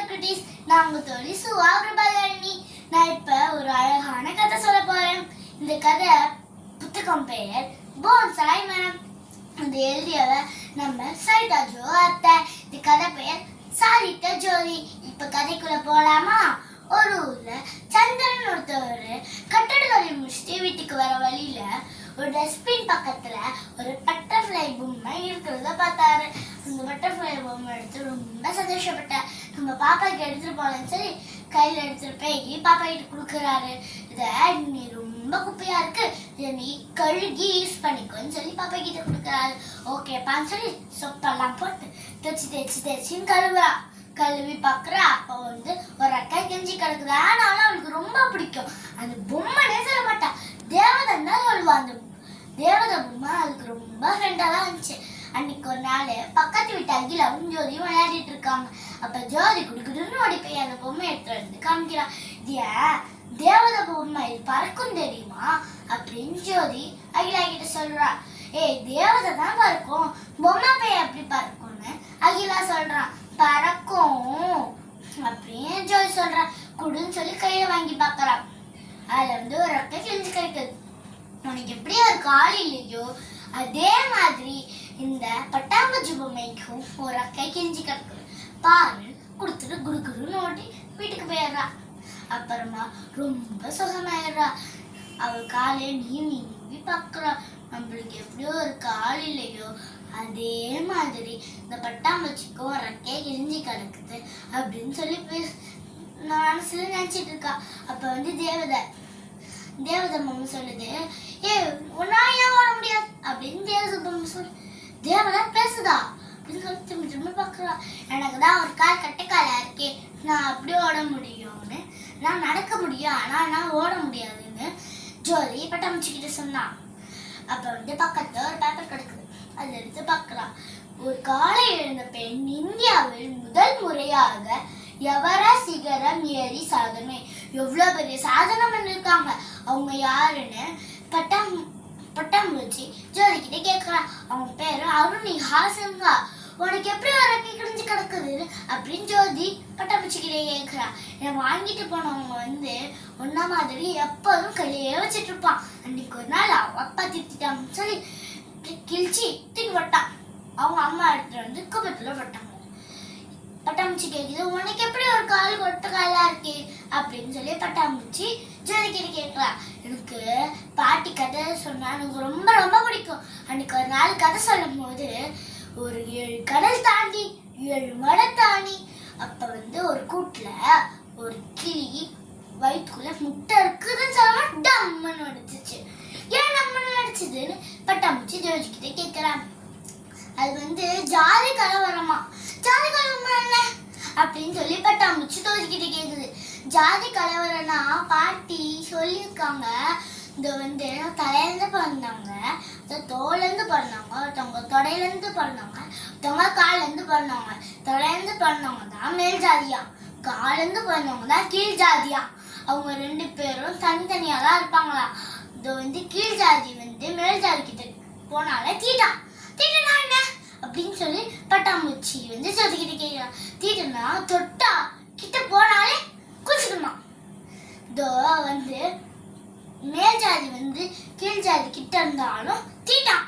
குட்டீஸ், நான் உங்க தோழி சுவா பிரபாகரணி. நான் இப்ப ஒரு அழகான கதை சொல்ல போறேன். இந்த கதை புத்தகம் பெயர் போன்சாய் மரம். இந்த எழுதியவ நம்ம சரிதா ஜோ அத்தை. இந்த கதை பெயர் சாரித்த ஜோதி. இப்ப கதைக்குள்ள போலாமா? ஒரு ஊர்ல சந்திரன் ஒருத்தவர் கட்டட தொழில் முடிச்சுட்டு வீட்டுக்கு வர வழியில ஒரு டஸ்ட்பின் பக்கத்துல ஒரு பட்டர்ஃப்ளை பொம்மை இருக்கிறத பார்த்தாரு. அந்த பட்டர்ஃப்ளை பொம்மை எடுத்து ரொம்ப சந்தோஷப்பட்டார். நம்ம பாப்பாக்கு எடுத்துட்டு போலன்னு சொல்லி கையில எடுத்துட்டு போய் பாப்பா கிட்ட கொடுக்குறாரு. இத நீ ரொம்ப குப்பையா இருக்கு, இதை நீ கழுகி யூஸ் பண்ணிக்கோன்னு சொல்லி பாப்பா கிட்ட கொடுக்குறாரு. ஓகேப்பான்னு சொல்லி சொப்பெல்லாம் போட்டு தேய்ச்சின்னு கழுவி பாக்குறா. அப்ப ஒரு அக்கா கெஞ்சி கிடக்குது. ஆனாலும் அவளுக்கு ரொம்ப பிடிக்கும். அந்த பொம்மைனே சொல்ல மாட்டா, தேவதன் தான் சொல்லுவா. அந்த தேவதை பொம்மை அதுக்கு ரொம்ப ஃப்ரெண்டா தான் இருந்துச்சு. அன்னைக்கு ஒரு நாள் பக்கத்து வீட்டு அகிலாவும் ஜோதியும் விளையாடிட்டு இருக்காங்க. அப்ப ஜோதி குடுக்குதுன்னு ஓடி போய் அந்த பொம்மை எடுத்து வந்து காமிக்கிறான். இது தேவதை பொம்மை, இது பறக்கும் தெரியுமா அப்படின்னு ஜோதி அகிலா கிட்ட சொல்றா. தேவதை தான் பறக்கும், பொம்மை போய் எப்படி பறக்கும்னு அகிலா சொல்றான். பறக்கும் அப்படின்னு ஜோதி சொல்றான். குடுன்னு சொல்லி கையில வாங்கி பாக்குறான். அதுல ஒரு ரெக்கை கிழிஞ்சு கிடைக்குது. உனக்கு எப்படி ஒரு கால் இல்லையோ அதே மாதிரி இந்த பட்டாம்பூச்சி பொம்மைக்கும் ஒரு ரெக்கை கிழிஞ்சு கிடக்குது பாரு கொடுத்துட்டு குடுக்குடுன்னு ஓட்டி வீட்டுக்கு போயிடுறா. அப்புறமா ரொம்ப சுகமாயிடுறா. அவள் காலையை நீவி பாக்குறா. நம்மளுக்கு எப்படி ஒரு கால் இல்லையோ அதே மாதிரி இந்த பட்டாம்பூச்சிக்கும் ரெக்கையை கிழிஞ்சி கிடக்குது அப்படின்னு சொல்லி மனசுல நினைச்சிட்டு இருக்கா. அப்ப தேவதை பொம்மை சொல்லுது, உன்னால ஏன் ஓட முடியாது அப்படின்னு தேவதை பொம்மை சொல்லு. தேவதை பேசுதா அப்படின்னு சொல்லி திரும்ப பாக்குறா. எனக்கு தான் ஒரு கால் கட்டைக்காலா இருக்கே, நான் அப்படி ஓட முடியும்னு, நான் நடக்க முடியும் ஆனா நான் ஓட முடியாதுன்னு ஜோதி பட்டாம்பூச்சிக்கிட்ட சொன்னான். அப்ப பக்கத்துல ஒரு பேப்பர் கிடக்குது. அதை எடுத்து பாக்குறா. ஒரு காலை எழுந்த பெண் இந்தியாவில் முதல் முறையாக எவரெஸ்ட் சிகரம் ஏறி சாதனை. எவ்வளவு பெரிய சாதனை பண்ணிருக்காங்க. அவங்க யாருன்னு பட்டாம்பூச்சி ஜோதி கிட்ட கேக்குறான். அவங்க பேரு அருணிஹா சின்ஹா. உனக்கு எப்படி ஒரு கிழிஞ்சு கிடக்குது அப்படின்னு ஜோதி பட்டாம்பூச்சி கிட்ட கேக்குறா. என்னை வாங்கிட்டு போனவங்க ஒன்ன மாதிரி எப்போதும் கையிலேயே வச்சுட்டு இருப்பான். அன்னைக்கு ஒரு நாள் அப்பா திட்டாங்கன்னு சொல்லி கிழிச்சி தூக்கி போட்டான். அவங்க அம்மா எடுத்துட்டு குப்பத்துல போட்டாங்க. பட்டாம்பூச்சி கேக்குது, உனக்கு எப்படி ஒரு கால் கொட்ட காலா இருக்கு அப்படின்னு சொல்லி பட்டாம்பூச்சி ஜோதி கிட்ட கேட்கறா. எனக்கு பாட்டி கதை சொன்னா எனக்கு ரொம்ப ரொம்ப பிடிக்கும். அன்னைக்கு ஒரு நாள் கதை சொல்லும் போது ஒரு 7 கடல் தாண்டி 7 மலை தாண்டி அப்ப ஒரு கூட்டுல ஒரு கிளி வயிற்றுக்குள்ள முட்டை இருக்குதுன்னு சொல்ல டம்முன்னு அடிச்சிச்சு. ஏன் டம்முன்னு அடிச்சதுன்னு பட்டாம்பூச்சி ஜோதி கிட்ட கேட்கிறான். அது ஜாதி கலவரமா. ஜாதி கலவரம் என்ன அப்படின்னு சொல்லி பட்டாம்பூச்சி ஜோதிக்கிட்ட கேக்குது. ஜாதி கலவரம்னா பாட்டி சொல்லியிருக்காங்க. இந்த தலையிலேருந்து பிறந்தாங்க, தோலேருந்து பிறந்தாங்க, ஒருத்தவங்க தொடையிலேருந்து பிறந்தாங்க, ஒருத்தவங்க காலிலேருந்து பிறந்தாங்க. தொடையிலேருந்து பிறந்தவங்க தான் மேல் ஜாதியா, காலிலேருந்து பிறந்தவங்க தான் கீழ் ஜாதியா. அவங்க 2 பேரும் தனித்தனியா தான் இருப்பாங்களா. கீழ் ஜாதி மேல் ஜாதி கிட்ட போனாலே தீட்டா என்ன அப்படின்னு சொல்லி பட்டாம்பூச்சி ஜோதிக்கிட்ட கேட்கிறான். தீட்டுனா தொட்டா கிட்ட போனாலே குளிச்சுக்கணுமா. மேல் ஜாதி கீழ் ஜாதி கிட்ட இருந்தாலும் தீட்டான்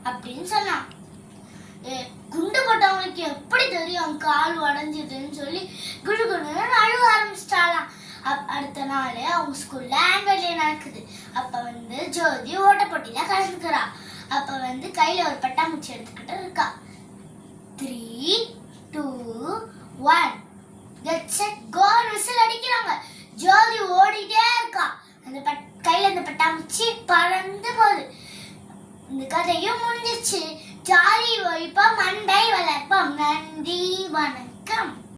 அப்படின்னு சொன்னான். குண்டு போட்டவங்களுக்கு எப்படி தெரியும் கால் உடஞ்சதுன்னு சொல்லி குடுகுடுன்னு அழுவ ஆரம்பிச்சிட்டாலாம். அடுத்த நாள் அவங்க ஸ்கூல்ல ஆனுவல் டே நடக்குது. அப்ப ஜோதி ஓட்ட போட்டியில கலந்துக்கிறா. அப்ப கையில ஒரு பட்டாம்பூச்சி எடுத்துக்கிட்டு இருக்கா. 3, 2, 1 கெட் செட் கோ விசில் அடிக்கிறாங்க. ஜோதி ஓடிட்டே இருக்கா. கையில இந்த பட்டாம்பூச்சி பறந்து போகுது. இந்த கதையும் முடிஞ்சிச்சு. ஜாதி ஒழிப்போம், மண்டை வளர்ப்போம். நன்றி, வணக்கம்.